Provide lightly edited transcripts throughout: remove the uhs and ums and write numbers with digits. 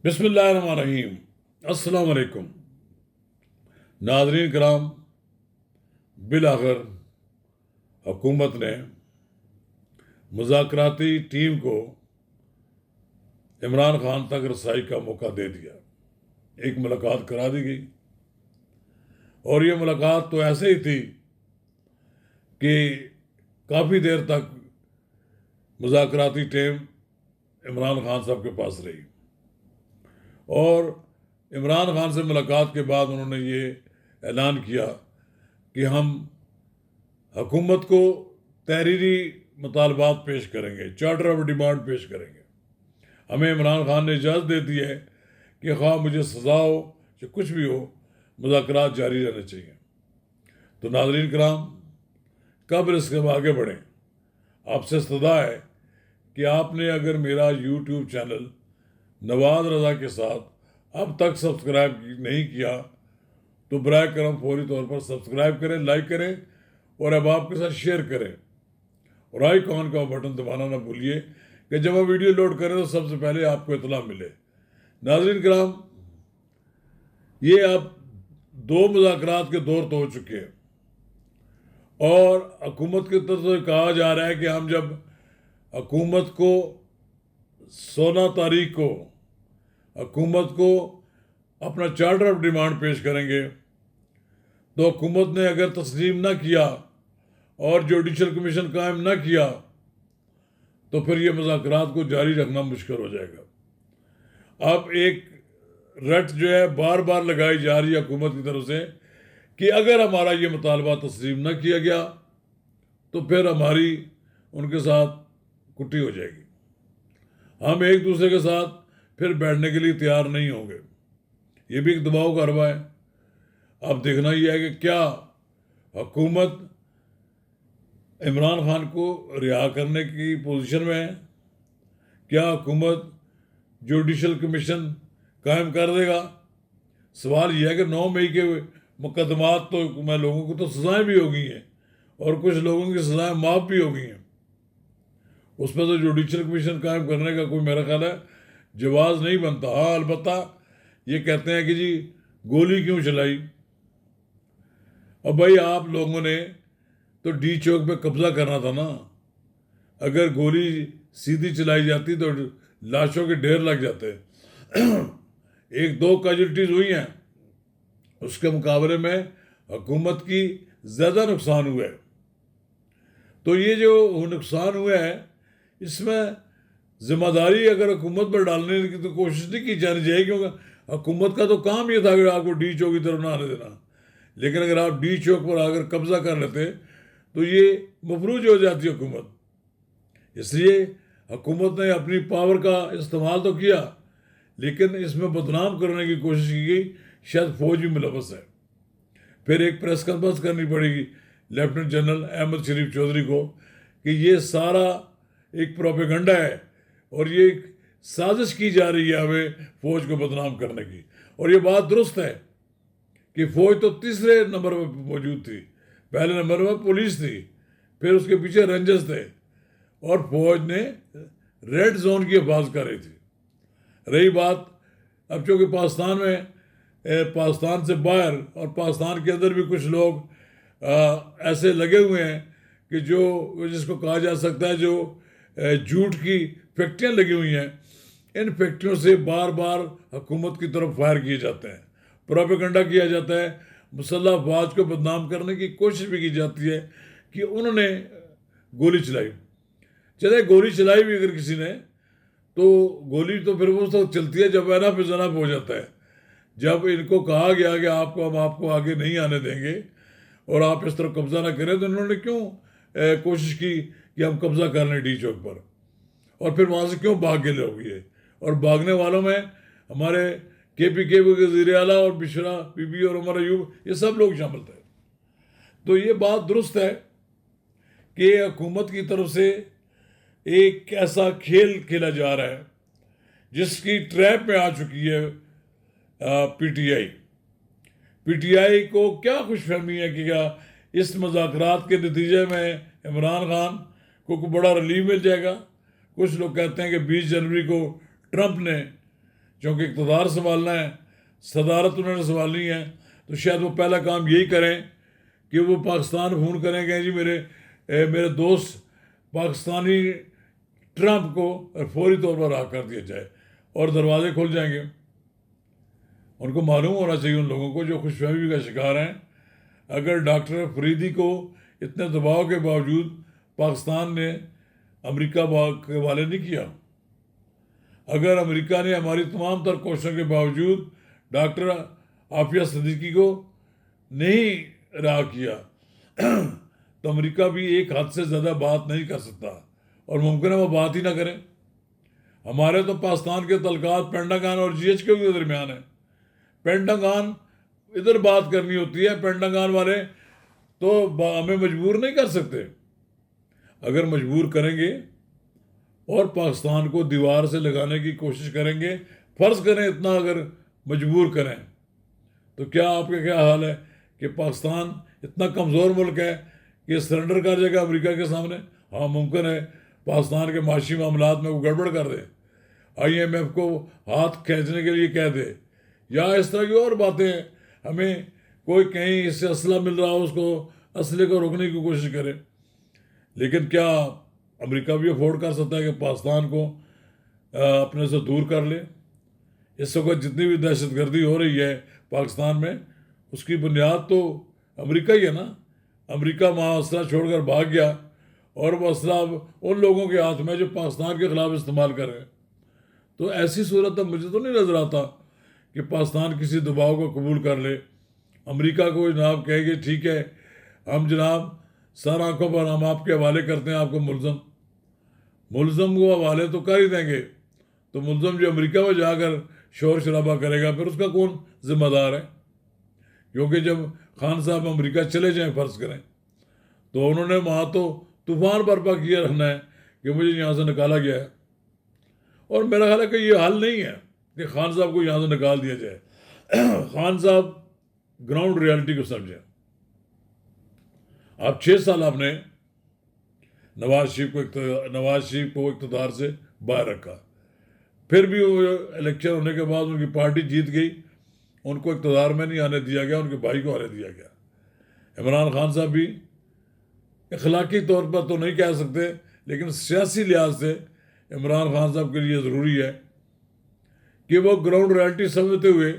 بسم اللہ الرحمن الرحیم۔ السلام علیکم ناظرین کرام، بالآخر حکومت نے مذاکراتی ٹیم کو عمران خان تک رسائی کا موقع دے دیا۔ ایک ملاقات کرا دی گئی اور یہ ملاقات تو ایسے ہی تھی کہ کافی دیر تک مذاکراتی ٹیم عمران خان صاحب کے پاس رہی، اور عمران خان سے ملاقات کے بعد انہوں نے یہ اعلان کیا کہ ہم حکومت کو تحریری مطالبات پیش کریں گے، چارٹر آف ڈیمانڈ پیش کریں گے۔ ہمیں عمران خان نے اجازت دے دی ہے کہ خواہ مجھے سزا ہو یا کچھ بھی ہو، مذاکرات جاری رہنے چاہیے۔ تو ناظرین کرام، قبل اس کے ہم آگے بڑھیں، آپ سے استدعا ہے کہ آپ نے اگر میرا یوٹیوب چینل نواز رضا کے ساتھ اب تک سبسکرائب نہیں کیا تو برائے کرم فوری طور پر سبسکرائب کریں، لائک کریں اور اب آپ کے ساتھ شیئر کریں، اور آئیکن کا بٹن دبانا نہ بھولیے کہ جب ہم ویڈیو لوڈ کریں تو سب سے پہلے آپ کو اطلاع ملے۔ ناظرین کرام، یہ اب 2 مذاکرات کے دور تو ہو چکے ہیں، اور حکومت کی طرف سے کہا جا رہا ہے کہ ہم جب حکومت کو 16 تاریخ کو حکومت کو اپنا چارٹر آف ڈیمانڈ پیش کریں گے، تو حکومت نے اگر تسلیم نہ کیا اور جوڈیشل کمیشن قائم نہ کیا تو پھر یہ مذاکرات کو جاری رکھنا مشکل ہو جائے گا۔ اب ایک رٹ جو ہے بار بار لگائی جا رہی ہے حکومت کی طرف سے کہ اگر ہمارا یہ مطالبہ تسلیم نہ کیا گیا تو پھر ہماری ان کے ساتھ کٹی ہو جائے گی، ہم ایک دوسرے کے ساتھ پھر بیٹھنے کے لیے تیار نہیں ہوں گے۔ یہ بھی ایک دباؤ کا حربہ ہے۔ اب دیکھنا یہ ہے کہ کیا حکومت عمران خان کو رہا کرنے کی پوزیشن میں ہے، کیا حکومت جوڈیشل کمیشن قائم کر دے گا۔ سوال یہ ہے کہ 9 مئی کے مقدمات تو میں لوگوں کو تو سزائیں بھی ہو گئی ہیں اور کچھ لوگوں کی سزائیں معاف بھی ہو گئی ہیں، اس میں تو جوڈیشل کمیشن قائم کرنے کا کوئی میرا خیال ہے جواز نہیں بنتا۔ ہاں، البتہ یہ کہتے ہیں کہ جی گولی کیوں چلائی؟ اب بھائی آپ لوگوں نے تو ڈی چوک پہ قبضہ کرنا تھا نا، اگر گولی سیدھی چلائی جاتی تو لاشوں کے ڈھیر لگ جاتے۔ 1-2 کیجولٹیز ہوئی ہیں، اس کے مقابلے میں حکومت کی زیادہ نقصان ہوا ہے۔ تو یہ جو نقصان ہوا ہے اس میں ذمہ داری اگر حکومت پر ڈالنے کی تو کوشش نہیں کی جانی چاہیے، کیونکہ حکومت کا تو کام یہ تھا کہ آپ کو ڈی چوک کی طرف نہ آنے دینا، لیکن اگر آپ ڈی چوک پر اگر قبضہ کر لیتے تو یہ مفروض ہو جاتی حکومت۔ اس لیے حکومت نے اپنی پاور کا استعمال تو کیا، لیکن اس میں بدنام کرنے کی کوشش کی گئی، شاید فوج بھی ملوث ہے۔ پھر ایک پریس کانفرنس کرنی پڑے گی لیفٹیننٹ جنرل احمد شریف چودھری کو کہ یہ سارا ایک پروپیگنڈا ہے اور یہ ایک سازش کی جا رہی ہے ہمیں فوج کو بدنام کرنے کی۔ اور یہ بات درست ہے کہ فوج تو تیسرے نمبر پر موجود تھی، پہلے نمبر پر پولیس تھی، پھر اس کے پیچھے رینجرز تھے، اور فوج نے ریڈ زون کی حفاظت کر رہی تھی۔ رہی بات اب چونکہ پاکستان میں پاکستان سے باہر اور پاکستان کے اندر بھی کچھ لوگ ایسے لگے ہوئے ہیں کہ جو جس کو کہا جا سکتا ہے جو جھوٹ کی فیکٹریاں لگی ہوئی ہیں، ان فیکٹریوں سے بار بار حکومت کی طرف فائر کیے جاتے ہیں، پروپیگنڈا کیا جاتا ہے، مسلح افواج کو بدنام کرنے کی کوشش بھی کی جاتی ہے کہ انہوں نے گولی چلائی۔ چلے گولی چلائی بھی اگر کسی نے تو گولی تو پھر اس وقت چلتی ہے جب اینا پہ زنب ہو جاتا ہے، جب ان کو کہا گیا کہ ہم آپ کو آگے نہیں آنے دیں گے اور آپ اس طرح قبضہ نہ کریں، تو انہوں نے کیوں کوشش کی کہ ہم قبضہ کر لیں ڈی چوک پر، اور پھر وہاں سے کیوں بھاگ گئے لوگ یہ؟ اور بھاگنے والوں میں ہمارے کے پی کے وزیر اعلیٰ اور بشرا بی بی اور عمر ایوب، یہ سب لوگ شامل تھے۔ تو یہ بات درست ہے کہ حکومت کی طرف سے ایک ایسا کھیل کھیلا جا رہا ہے جس کی ٹریپ میں آ چکی ہے پی ٹی آئی کو کیا خوش فہمی ہے کہ کیا اس مذاکرات کے نتیجے میں عمران خان کو کوئی بڑا ریلیف مل جائے گا۔ کچھ لوگ کہتے ہیں کہ 20 جنوری کو ٹرمپ نے چونکہ اقتدار سنبھالنا ہے، صدارت انہوں نے سنبھالنی ہے، تو شاید وہ پہلا کام یہی کریں کہ وہ پاکستان فون کریں کہ جی میرے دوست پاکستانی ٹرمپ کو فوری طور پر رہا کر دیا جائے، اور دروازے کھل جائیں گے۔ ان کو معلوم ہونا چاہیے، ان لوگوں کو جو خوش فہمی کا شکار ہیں، اگر ڈاکٹر فریدی کو اتنے دباؤ کے باوجود پاکستان نے امریکہ کے حوالے نہیں کیا، اگر امریکہ نے ہماری تمام تر کوششوں کے باوجود ڈاکٹر عافیہ صدیقی کو نہیں رہا کیا، تو امریکہ بھی ایک حد سے زیادہ بات نہیں کر سکتا، اور ممکن ہے وہ بات ہی نہ کریں۔ ہمارے تو پاکستان کے تعلقات پینٹاگان اور جی ایچ کیو کے درمیان ہیں۔ پینٹاگان ادھر بات کرنی ہوتی ہے، پینٹاگان والے تو ہمیں مجبور نہیں کر سکتے۔ اگر مجبور کریں گے اور پاکستان کو دیوار سے لگانے کی کوشش کریں گے، فرض کریں اتنا اگر مجبور کریں، تو کیا آپ کا کیا حال ہے کہ پاکستان اتنا کمزور ملک ہے کہ سرنڈر کر جائے گا امریکہ کے سامنے؟ ہاں ممکن ہے پاکستان کے معاشی معاملات میں وہ گڑبڑ کر دے، آئی ایم ایف کو ہاتھ کھینچنے کے لیے کہہ دے، یا اس طرح کی اور باتیں ہیں، ہمیں کوئی کہیں اس سے اسلحہ مل رہا ہو اس کو اسلحے کو روکنے کی کوشش کرے۔ لیکن کیا امریکہ بھی افورڈ کر سکتا ہے کہ پاکستان کو اپنے سے دور کر لے؟ اس وقت جتنی بھی دہشت گردی ہو رہی ہے پاکستان میں، اس کی بنیاد تو امریکہ ہی ہے نا۔ امریکہ وہاں اسلحہ چھوڑ کر بھاگ گیا، اور وہ اسلحہ اب ان لوگوں کے ہاتھ میں جو پاکستان کے خلاف استعمال کر رہے ہیں۔ تو ایسی صورت اب مجھے تو نہیں نظر آتا کہ پاکستان کسی دباؤ کو قبول کر لے۔ امریکہ کو جناب کہے گی ٹھیک ہے، ہم جناب سر آنکھوں پر ہم آپ کے حوالے کرتے ہیں آپ کو ملزم کو حوالے تو کر ہی دیں گے، تو ملزم جو امریکہ میں جا کر شور شرابہ کرے گا پھر اس کا کون ذمہ دار ہے؟ کیونکہ جب خان صاحب امریکہ چلے جائیں فرض کریں، تو انہوں نے وہاں تو طوفان برپا کیا رکھنا ہے کہ مجھے یہاں سے نکالا گیا ہے، اور میرا خیال ہے کہ یہ حل نہیں ہے کہ خان صاحب کو یہاں سے نکال دیا جائے۔ خان صاحب گراؤنڈ ریالٹی کو سمجھیں۔ اب 6 سال آپ نے نواز شریف کو اقتدار سے باہر رکھا، پھر بھی وہ الیکشن ہونے کے بعد ان کی پارٹی جیت گئی، ان کو اقتدار میں نہیں آنے دیا گیا، ان کے بھائی کو آنے دیا گیا۔ عمران خان صاحب بھی اخلاقی طور پر تو نہیں کہہ سکتے، لیکن سیاسی لحاظ سے عمران خان صاحب کے لیے ضروری ہے کہ وہ گراؤنڈ ریالٹی سمجھتے ہوئے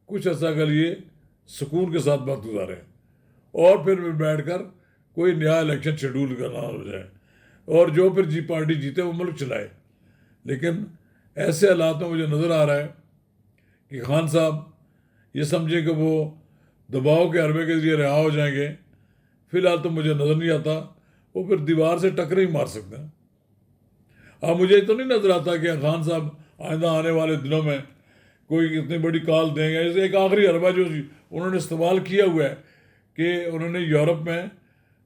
کچھ عرصہ کے لیے سکون کے ساتھ وقت گزاریں، اور پھر بیٹھ کر کوئی نیا الیکشن شیڈول کرنا ہو جائے، اور جو پھر پارٹی جیتے وہ ملک چلائے۔ لیکن ایسے حالات میں مجھے نظر آ رہا ہے کہ خان صاحب یہ سمجھیں کہ وہ دباؤ کے حربے کے ذریعے رہا ہو جائیں گے۔ فی الحال تو مجھے نظر نہیں آتا وہ پھر دیوار سے ٹکرے ہی مار سکتے ہیں۔ اب مجھے تو نہیں نظر آتا کہ خان صاحب آئندہ آنے والے دنوں میں کوئی اتنی بڑی کال دیں گے۔ ایک آخری حربہ جو انہوں نے استعمال کیا ہوا ہے کہ انہوں نے یورپ میں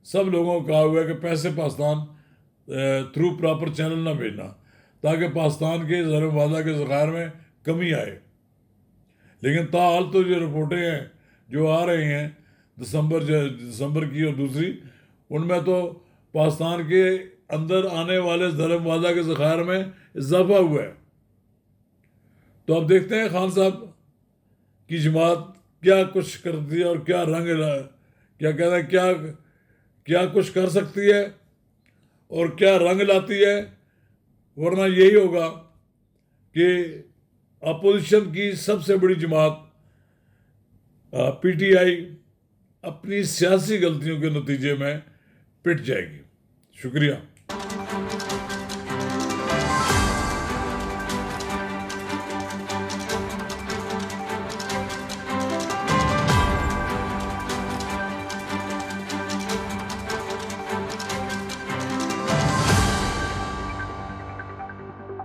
سب لوگوں کو کہا ہوا ہے کہ پیسے پاکستان تھرو پراپر چینل نہ بھیجنا، تاکہ پاکستان کے زر وعدہ کے ذخائر میں کمی آئے۔ لیکن تاحال تو جو رپورٹیں ہیں جو آ رہی ہیں دسمبر کی اور دوسری، ان میں تو پاکستان کے اندر آنے والے زر وعدہ کے ذخائر میں اضافہ ہوا ہے۔ تو اب دیکھتے ہیں خان صاحب کی جماعت کیا کچھ کرتی ہے، اور کیا کیا کہتے ہیں کیا کچھ کر سکتی ہے اور کیا رنگ لاتی ہے۔ ورنہ یہی ہوگا کہ اپوزیشن کی سب سے بڑی جماعت پی ٹی آئی اپنی سیاسی غلطیوں کے نتیجے میں پٹ جائے گی۔ شکریہ۔